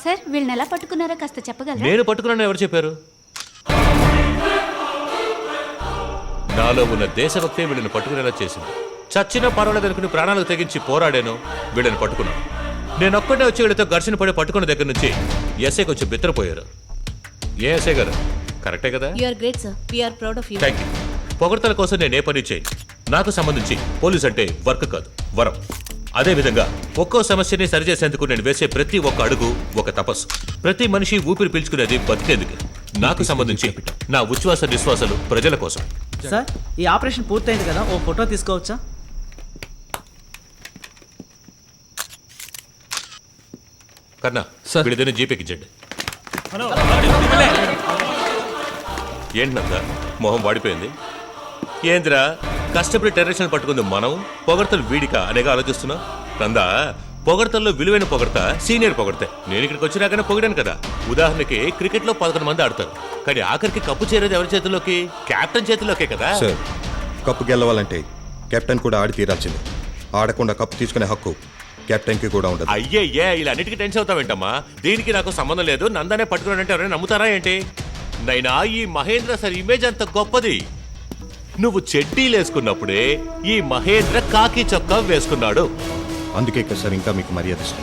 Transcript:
Sir వీళ్ళని ఎలా పట్టుకున్నారో కాస్త చెప్పగలరా? నేను పట్టుకున్నాను ఎవరు చెప్పారు? నాలో ఉన్న దేశభక్తే వీళ్ళని పట్టుకునేలా చేసింది. చచ్చినా పర్వాలేదు అనుకుని ప్రాణాలకు తెగించి పోరాడాను, వీళ్ళని పట్టుకున్నాను. నేను ఒక్కడే వచ్చి వీళ్ళతో ఘర్షణ పడి పట్టుకున్న దగ్గర నుంచి ఎస్ఐ కొంచెం బిత్తరపోయారు. ఏ ఎస్ఐ గారు కరెక్టే కదా? Thank you. పొగడ్తల కోసం నేను ఏ పని చేయను. నాకు సంబంధించి పోలీస్ అంటే వర్క్ కాదు, వరం. అదేవిధంగా ఒక్కో సమస్యని సరిచేసేందుకు నేను వేసే ప్రతి ఒక్క అడుగు ఒక తపస్సు. ప్రతి మనిషి ఊపిరి పీల్చుకునేది బతికేందుకు. నాకు సంబంధించి నా ఉచ్ఛ్వాస నిశ్వాసాలు ప్రజల కోసం. సార్ ఈ ఆపరేషన్ పూర్తయింది కదా, ఓ ఫోటో తీసుకోవచ్చా? కన్నా వీడిదని జీపేకి ఇచ్చండి. ఏంటి నందా మొహం వాడిపోయింది? ఏంద్రా కష్టపడి టెర్రరిస్టులను పట్టుకుంది మనం, పొగడ్తలు వీడిక అనేగా ఆలోచిస్తున్నా. నందా పొగడ్తల్లో విలువైన పొగడత సీనియర్ పొగడతే. నేను ఇక్కడికి వచ్చినాకనే పొగిడాను కదా. ఉదాహరణకి క్రికెట్లో 11 మంది ఆడతారు, కానీ ఆఖరికి కప్పు చేరేది ఎవరి చేతిలోకి? కెప్టెన్ చేతిలోకే కదా. సార్ కప్పు గెలవాలంటే కెప్టెన్ కూడా ఆడి తీరాల్సిందే. ఆడకుండా కప్పు తీసుకునే హక్కు కెప్టెన్ కి కూడా ఉండదు. అయ్యయ్యే ఇలా అన్నిటికీ టెన్షన్ అవుతావేంటమ్మా? దీనికి నాకు సంబంధం లేదు. నందానే పట్టుకున్నాడంటే ఎవరైనా నమ్ముతారా ఏంటి? నైనా ఈ మహేంద్ర సార్ ఇమేజ్ అంత గొప్పది. నువ్వు చెడ్డీలు వేసుకున్నప్పుడే ఈ మహేంద్ర కాకి చొక్కా వేసుకున్నాడు. అందుకే కదా సార్ ఇంకా మీకు మర్యాద ఇస్తుంది.